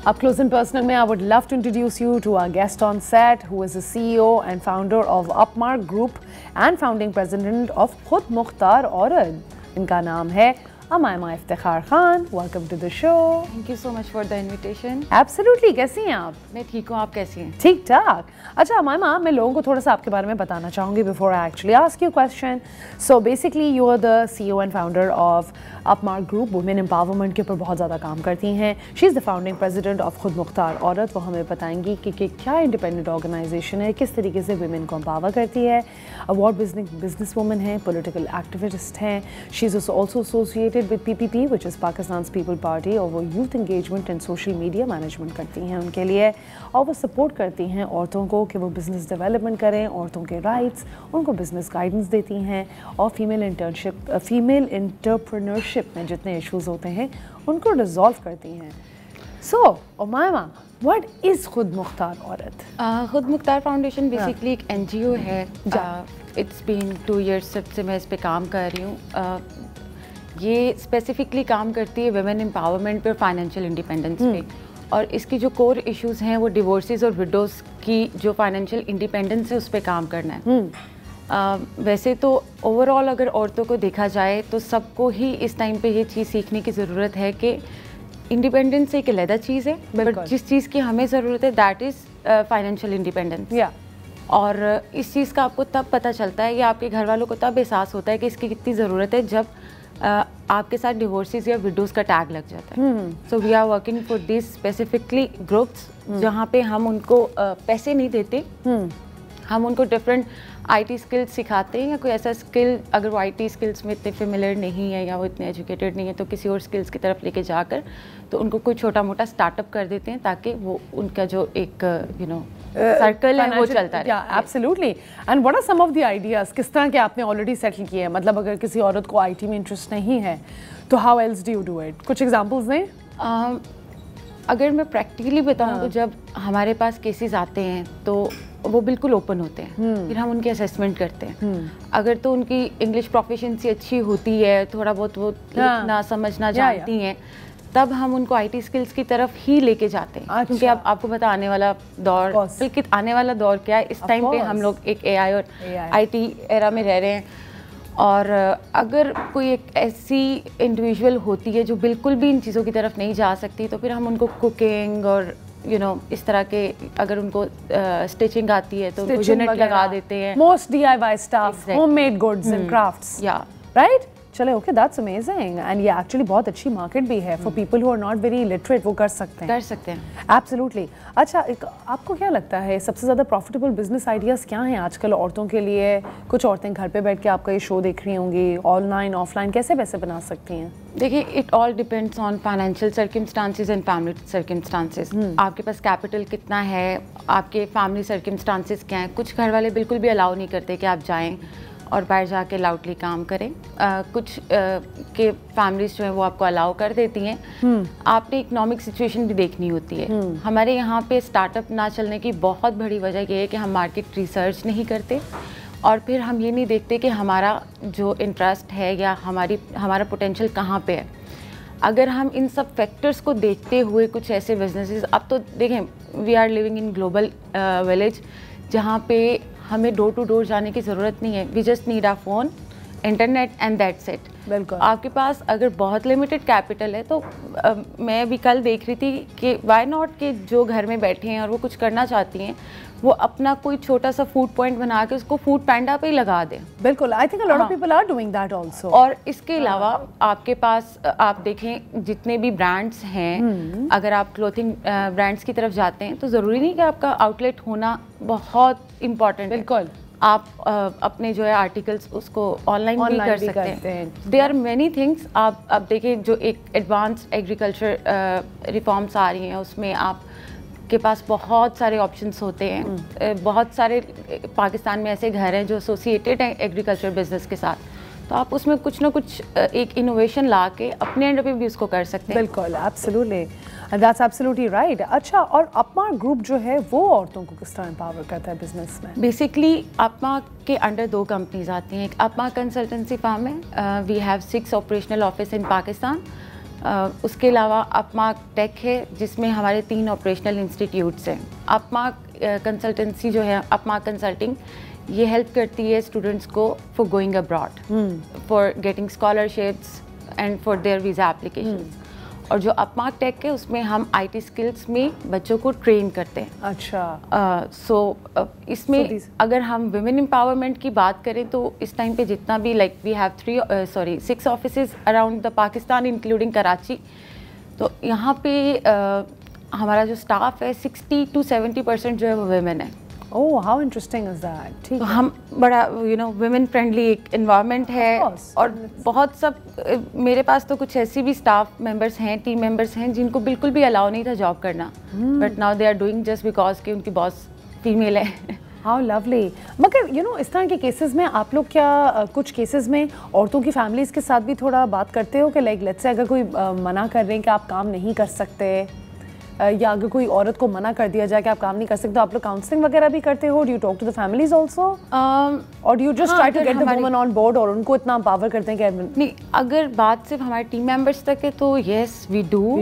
Up close and personal में I would love to introduce you to our guest on set who is the CEO and founder of Upmark Group and founding president of Khud Mukhtar Aurad. इनका नाम है अमायमा Iftikhar Khan. Welcome to the show. Thank you so much for the invitation. Absolutely. कैसी हैं आप? मैं ठीक हूँ, आप कैसी हैं? ठीक ठाक. अच्छा अमायमा, मैं लोगों को थोड़ा सा आपके बारे में बताना चाहूँगी before I actually ask you a question. So basically you are the CEO and founder of Upmark Group. Women empowerment के ऊपर बहुत ज़्यादा काम करती हैं. She is the founding president of खुद मुख्तार औरत. वो हमें बताएंगी कि क्या इंडिपेंडेंट ऑर्गेनाइजेशन है, किस तरीके से women को empower करती है. अवार्ड बिजनेस वूमन है, पोलिटिकल एक्टिविस्ट हैं. She is also associated with PPP, which is Pakistan's People Party, और वो youth engagement and social media management करती हैं उनके लिए, और वो सपोर्ट करती हैं औरतों को कि वो बिज़नेस डेवलपमेंट करें, औरतों के राइट्स, उनको बिज़नेस गाइडेंस देती हैं, और फीमेल एंटरप्रेन्योरशिप में जितने इश्यूज़ होते हैं उनको रिजॉल्व करती हैं. सो उमायमा, व्हाट इज़ खुद मुख्तार औरत? खुद मुख्तार फाउंडेशन बेसिकली एक NGO है. इट्स बीन 2 years जब से मैं इस पे काम कर रही हूँ. ये स्पेसिफिकली काम करती है वुमेन एम्पावरमेंट पे और फाइनेंशियल इंडिपेंडेंस पे, और इसकी जो कोर इश्यूज़ हैं वो डिवोर्सेस और विडोज़ की जो फाइनेंशियल इंडिपेंडेंस है उस पर काम करना है. वैसे तो ओवरऑल अगर औरतों को देखा जाए तो सबको ही इस टाइम पे ये चीज़ सीखने की ज़रूरत है कि इंडिपेंडेंस एक अलग चीज़ है, बट जिस चीज़ की हमें ज़रूरत है दैट इज़ फाइनेंशियल इंडिपेंडेंस. और इस चीज़ का आपको तब पता चलता है या आपके घर वालों को तब एहसास होता है कि इसकी कितनी ज़रूरत है जब आपके साथ डिवोर्सेस या विडोज़ का टैग लग जाता है. So we are working for this specifically groups जहाँ पे हम उनको पैसे नहीं देते, हम उनको डिफरेंट IT स्किल्स सिखाते हैं, या कोई ऐसा स्किल अगर वो IT स्किल्स में इतने फेमिलियर नहीं है या वो इतने एजुकेटेड नहीं है तो किसी और स्किल्स की तरफ लेके जाकर तो उनको कोई छोटा मोटा स्टार्टअप कर देते हैं ताकि वो उनका जो एक सर्कल है वो चलता रहे. Absolutely. And what are some of the ideas किस तरह के आपने ऑलरेडी सेटल किए हैं? मतलब अगर किसी औरत को IT में इंटरेस्ट नहीं है तो how else do you do it? कुछ एग्जांपल्स दें. अगर मैं प्रैक्टिकली बताऊं तो जब हमारे पास केसेस आते हैं तो वो बिल्कुल ओपन होते हैं. फिर हम उनकी असेसमेंट करते हैं. अगर तो उनकी इंग्लिश प्रोफिशिएंसी अच्छी होती है, थोड़ा बहुत वो लिखना समझना जानती हैं, तब हम उनको IT स्किल्स की तरफ ही लेके जाते हैं. क्योंकि अब आपको पता आने वाला दौर, बल्कि आने वाला दौर क्या है, इस टाइम पे हम लोग एक AI और IT एरा में रह रहे हैं. और अगर कोई एक ऐसी इंडिविजुअल होती है जो बिल्कुल भी इन चीज़ों की तरफ नहीं जा सकती तो फिर हम उनको कुकिंग और इस तरह के, अगर उनको स्टिचिंग आती है तो उनको यूनिट लगा देते हैं. Most DIY stuff, homemade goods and crafts. Right. चले, ओके, दैट्स अमेजिंग. एंड ये एक्चुअली बहुत अच्छी मार्केट भी है for people who are not very literate. वो कर सकते हैं. एब्सोल्युटली. अच्छा, आपको क्या लगता है सबसे ज़्यादा प्रॉफिटेबल बिजनेस आइडियाज़ क्या हैं आजकल औरतों के लिए? कुछ औरतें घर पे बैठ के आपका ये शो देख रही होंगी, ऑनलाइन ऑफलाइन कैसे पैसे बना सकती हैं? देखिए, it all depends on financial circumstances and family circumstances. आपके पास कैपिटल कितना है, आपके फैमिली सर्कमस्टांसेस क्या हैं. कुछ घर वाले बिल्कुल भी अलाउ नहीं करते कि आप जाएँ और बाहर जाके लाउडली काम करें. कुछ के फैमिलीज जो है वो आपको अलाउ कर देती हैं. आपने इकोनॉमिक सिचुएशन भी देखनी होती है. हमारे यहाँ पे स्टार्टअप ना चलने की बहुत बड़ी वजह ये है कि हम मार्केट रिसर्च नहीं करते, और फिर हम ये नहीं देखते कि हमारा जो इंटरेस्ट है या हमारा पोटेंशियल कहाँ पे है. अगर हम इन सब फैक्टर्स को देखते हुए कुछ ऐसे बिजनेसेस, अब तो देखें we are living in global village जहाँ पे हमें डोर टू डोर जाने की ज़रूरत नहीं है. We just need our phone, internet and that's it. बिल्कुल. आपके पास अगर बहुत लिमिटेड कैपिटल है तो मैं भी कल देख रही थी कि वाई नॉट कि जो घर में बैठे हैं और वो कुछ करना चाहती हैं वो अपना कोई छोटा सा फूड पॉइंट बना के उसको फूड पैंडा पे ही लगा दें. बिल्कुल. I think a lot of people are doing that also. और इसके अलावा आपके पास आप देखें जितने भी ब्रांड्स हैं, अगर आप क्लोथिंग ब्रांड्स की तरफ जाते हैं तो ज़रूरी नहीं कि आपका आउटलेट होना बहुत इम्पॉर्टेंट. बिल्कुल. आप अपने जो है आर्टिकल्स उसको ऑनलाइन भी कर सकते हैं. There are many things. आप देखिए जो एक एडवांस एग्रीकल्चर रिफॉर्म्स आ रही हैं उसमें आप के पास बहुत सारे ऑप्शंस होते हैं. बहुत सारे पाकिस्तान में ऐसे घर हैं जो एसोसिएटेड हैं एग्रीकल्चर बिजनेस के साथ, तो आप उसमें कुछ ना कुछ एक इनोवेशन ला के अपने एंड पे भी उसको कर सकते हैं. बिल्कुल. एब्सोल्युटली. That's absolutely right. अच्छा, और अपमार्क ग्रुप जो है वो औरतों को किस तरह एम्पावर करता है बिजनेस में? बेसिकली अपमार्क के अंडर 2 कंपनीज आती हैं. एक अपमार्क कंसल्टेंसी फर्म है. We have 6 operational office in Pakistan. उसके अलावा अपमार्क टेक है जिसमें हमारे 3 ऑपरेशनल इंस्टीट्यूट्स हैं। अपमार्क कंसल्टेंसी जो है, अपमार्क कंसल्टिंग, ये हेल्प करती है स्टूडेंट्स को for going abroad, for getting scholarships and for their visa application. और जो अपमार्क टेक है उसमें हम IT स्किल्स में बच्चों को ट्रेन करते हैं। अच्छा। इसमें अगर हम वुमेन एम्पावरमेंट की बात करें तो इस टाइम पे जितना भी like we have 6 offices around the Pakistan including Karachi. तो यहाँ पे हमारा जो स्टाफ है 60 to 70% जो है वो वुमेन है। ओह, हाउ इंटरेस्टिंग इज दैट। ठीक तो है। हम बड़ा वुमेन फ्रेंडली एक एनवायरनमेंट है। और बहुत सब मेरे पास तो कुछ ऐसी भी स्टाफ मेंबर्स हैं, टीम मेंबर्स हैं जिनको बिल्कुल भी अलाउ नहीं था जॉब करना, but now they are doing just because कि उनकी बॉस फीमेल है। How lovely. मगर इस तरह के केसेस में आप लोग क्या कुछ केसेस में औरतों की फैमिलीज़ के साथ भी थोड़ा बात करते हो कि लाइक लेट्स से अगर कोई मना कर रहे हैं कि आप काम नहीं कर सकते, या अगर कोई औरत को मना कर दिया जाए कि आप काम नहीं कर सकते, तो आप लोग काउंसलिंग वगैरह भी करते हो? Do you talk to the families also, और do you just try to get the woman on board और उनको इतना पावर करते हैं कि नहीं? अगर बात सिर्फ हमारे टीम मेंबर्स तक है तो यस वी डू।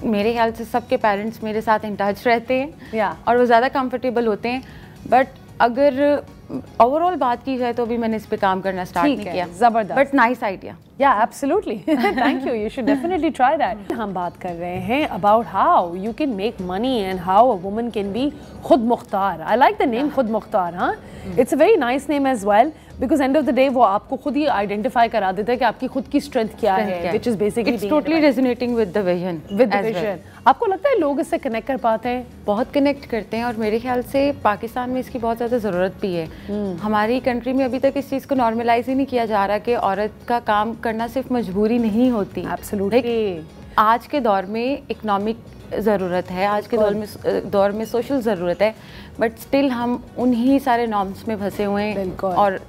मेरे ख्याल से सबके पेरेंट्स मेरे साथ इन टच रहते हैं और वो ज़्यादा कंफर्टेबल होते हैं। बट अगर ओवरऑल बात की जाए तो अभी मैंने इस पे काम करना स्टार्ट नहीं किया। जबरदस्त, but nice idea. Yeah absolutely, thank you, you should definitely try that. हम बात कर रहे हैं about how you can make money and how a woman can be खुद मुख्तार। आई लाइक द नेम खुद मुख्तार। हाँ, it's a very nice name as well, because end of the day वो आपको खुद ही आइडेंटिफाई करा देता है कि आपकी खुद की स्ट्रेंथ क्या है, which is basically it's totally resonating with the vision. आपको लगता है लोग इससे कनेक्ट कर पाते हैं? बहुत कनेक्ट करते हैं और मेरे ख्याल से पाकिस्तान में इसकी बहुत ज़्यादा ज़रूरत भी है। हमारी कंट्री में अभी तक इस चीज़ को नॉर्मलाइज ही नहीं किया जा रहा कि औरत का काम करना सिर्फ मजबूरी नहीं होती। एब्सोल्युटली। आज के दौर में इकोनॉमिक ज़रूरत है, आज के दौर में सोशल ज़रूरत है, बट स्टिल हम उन्हीं सारे नॉर्म्स में फंसे हुए हैं। और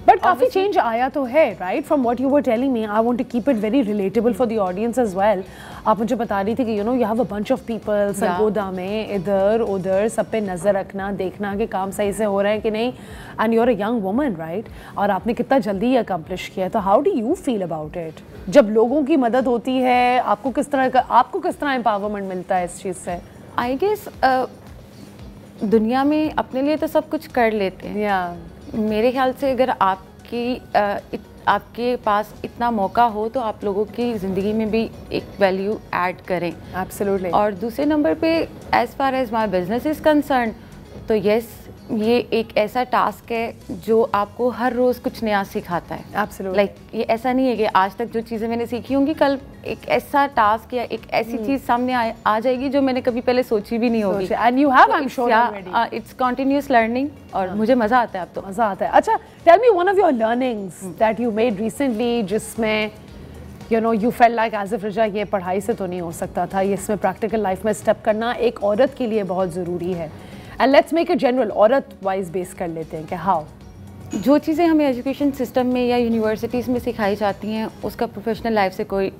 बट काफ़ी चेंज आया तो है, right? From what you were telling me, I want to keep it very relatable for the audience as well. आप मुझे बता रही थी कि you have a bunch of people Sargodha में, इधर उधर सब पे नज़र रखना, देखना कि काम सही से हो रहा है कि नहीं, and you are a young woman, right? और आपने कितना जल्दी ये अकम्प्लिश किया। तो how do you feel about it? जब लोगों की मदद होती है, आपको किस तरह एम्पावरमेंट मिलता है इस चीज़ से? आई गेस दुनिया में अपने लिए तो सब कुछ कर लेते हैं। मेरे ख्याल से अगर आपके पास इतना मौका हो तो आप लोगों की ज़िंदगी में भी एक वैल्यू ऐड करें। एब्सोल्युटली। और दूसरे नंबर पे as far as my business is concern, तो यस, ये एक ऐसा टास्क है जो आपको हर रोज़ कुछ नया सिखाता है। एब्सोल्युटली। लाइक ये ऐसा नहीं है कि आज तक जो चीज़ें मैंने सीखी होंगी, कल एक ऐसा टास्क या एक ऐसी चीज़ सामने आ जाएगी जो मैंने कभी पहले सोची भी नहीं होगी। And you have, I am sure, it's continuous learning और मुझे मज़ा आता है। अब तो मज़ा आता है। अच्छा, tell me one of your learnings that you made recently, जिसमें you felt like as if रजा ये पढ़ाई से तो नहीं हो सकता था, ये इसमें प्रैक्टिकल लाइफ में स्टेप करना एक औरत के लिए बहुत ज़रूरी है। And let's make it general, औरत वाइज बेस कर लेते हैं कि हाउ जो चीज़ें हमें एजुकेशन सिस्टम में या यूनिवर्सिटीज़ में सिखाई जाती हैं उसका प्रोफेशनल लाइफ से कोई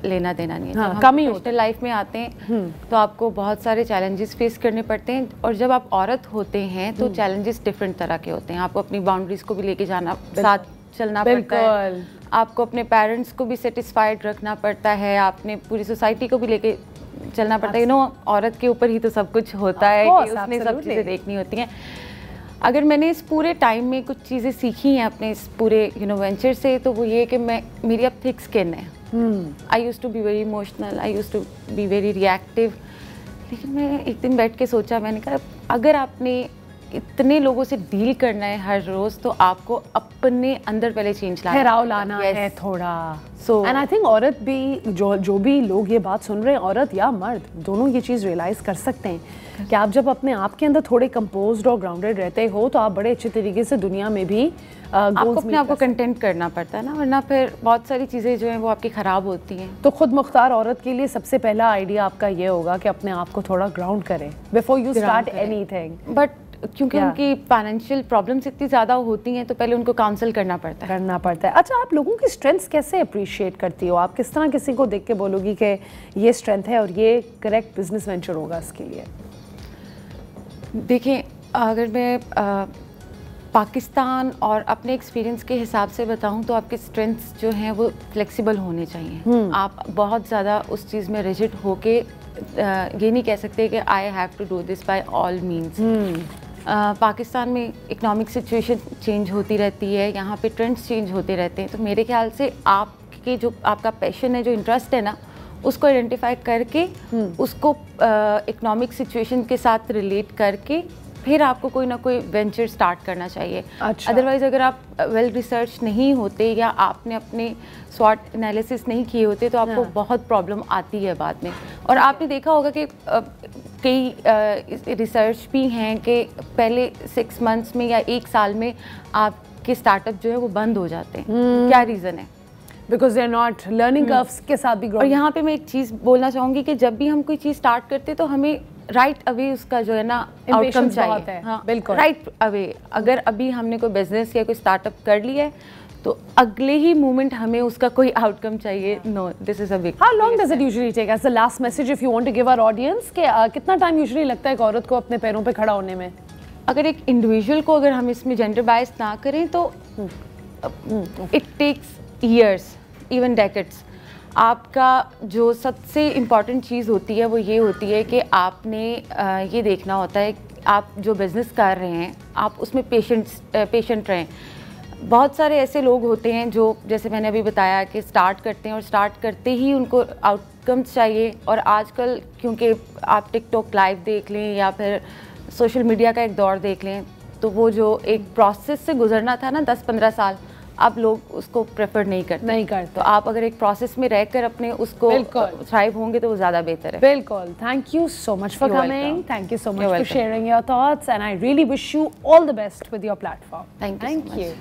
लेना देना नहीं है। हाँ, जब कम ही प्रोफेशनल लाइफ में आते हैं तो आपको बहुत सारे चैलेंजेस फेस करने पड़ते हैं, और जब आप औरत होते हैं तो चैलेंजेस डिफरेंट तरह के होते हैं। आपको अपनी बाउंड्रीज़ को भी लेके जाना, साथ चलना पड़ता है, आपको अपने पेरेंट्स को भी सेटिस्फाइड रखना पड़ता है, आपने पूरी सोसाइटी को भी लेके चलना पड़ता है। औरत के ऊपर ही तो सब कुछ होता है कि उसने सब चीज़ें देखनी होती हैं। अगर मैंने इस पूरे टाइम में कुछ चीज़ें सीखी हैं अपने इस पूरे वेंचर से, तो वो ये कि मेरी अब थिक स्किन है। I use to be very emotional, I use to be very reactive, लेकिन मैं एक दिन बैठ के सोचा, मैंने कहा अगर आपने इतने लोगों से डील करना है हर रोज, तो आपको अपने अंदर पहले चेंज लाना है थोड़ा। एंड आई थिंक औरत भी, जो भी लोग ये बात सुन रहे हैं, औरत या मर्द दोनों ये चीज़ रियलाइज़ कर सकते हैं कि आप जब अपने आप के अंदर थोड़े कंपोज्ड और ग्राउंडेड रहते हो तो आप बड़े अच्छे तरीके से दुनिया में भी आपको अपने आप को कंटेंट करना पड़ता है ना, वरना फिर बहुत सारी चीज़ें जो हैं वो आपकी ख़राब होती हैं। तो खुद मुख्तार औरत के लिए सबसे पहला आइडिया आपका ये होगा कि अपने आप को थोड़ा ग्राउंड करें before you start anything. But क्योंकि उनकी फाइनेंशियल प्रॉब्लम्स इतनी ज़्यादा होती हैं तो पहले उनको काउंसल करना पड़ता है। अच्छा, आप लोगों की स्ट्रेंथ्स कैसे अप्रिशिएट करती हो? आप किस तरह किसी को देख के बोलोगी कि ये स्ट्रेंथ है और ये करेक्ट बिजनेस वेंचर होगा इसके लिए? देखिए, अगर मैं पाकिस्तान और अपने एक्सपीरियंस के हिसाब से बताऊं तो आपके स्ट्रेंथ्स जो हैं वो फ्लेक्सिबल होने चाहिए। आप बहुत ज़्यादा उस चीज़ में रिजिड होके ये नहीं कह सकते कि I have to do this by all means. Pakistan में इकोनॉमिक सिचुएशन चेंज होती रहती है, यहाँ पे ट्रेंड्स चेंज होते रहते हैं, तो मेरे ख्याल से आपके जो आपका पैशन है, जो इंटरेस्ट है ना, उसको आइडेंटिफाई करके उसको इकोनॉमिक सिचुएशन के साथ रिलेट करके फिर आपको कोई ना कोई वेंचर स्टार्ट करना चाहिए। अच्छा। अदरवाइज अगर आप वेल रिसर्च नहीं होते या आपने अपने स्वॉट एनालिसिस नहीं किए होते तो आपको बहुत प्रॉब्लम आती है बाद में। और आपने देखा होगा कि कई रिसर्च भी हैं कि पहले 6 मंथ्स में या 1 साल में आपके स्टार्टअप जो है वो बंद हो जाते हैं। क्या रीज़न है? Because they are not learning curves के साथ भी। और यहाँ पे मैं एक चीज़ बोलना चाहूँगी कि जब भी हम कोई चीज़ स्टार्ट करते हैं तो हमें राइट अवे उसका जो है ना आउटकम चाहिए। हाँ, बिल्कुल राइट अवे। अगर अभी हमने कोई बिजनेस या कोई स्टार्टअप कर लिया है तो अगले ही मोमेंट हमें उसका कोई आउटकम चाहिए। No, this is a big. How long does it usually take as the last message if you want to give our audience के कितना टाइम यूजुअली लगता है एक औरत को अपने पैरों पे खड़ा होने में? अगर एक इंडिविजुअल को अगर हम इसमें जेंडर बायस ना करें तो it takes years, even decades. आपका जो सबसे इम्पॉर्टेंट चीज़ होती है वो ये होती है कि आपने ये देखना होता है आप जो बिज़नेस कर रहे हैं आप उसमें पेशेंट रहें। बहुत सारे ऐसे लोग होते हैं जो, जैसे मैंने अभी बताया, कि स्टार्ट करते हैं और स्टार्ट करते ही उनको आउटकम्स चाहिए। और आजकल क्योंकि आप टिकटॉक लाइव देख लें या फिर सोशल मीडिया का एक दौर देख लें, तो वो जो एक प्रोसेस से गुजरना था ना 10-15 साल, अब लोग उसको प्रेफर नहीं करते। तो आप अगर एक प्रोसेस में रहकर अपने उसको थ्राइव होंगे तो वो ज़्यादा बेहतर है। बिल्कुल। Thank you so much for coming. Thank you so much for sharing your thoughts and I really wish you all the best with your platform. Thank you.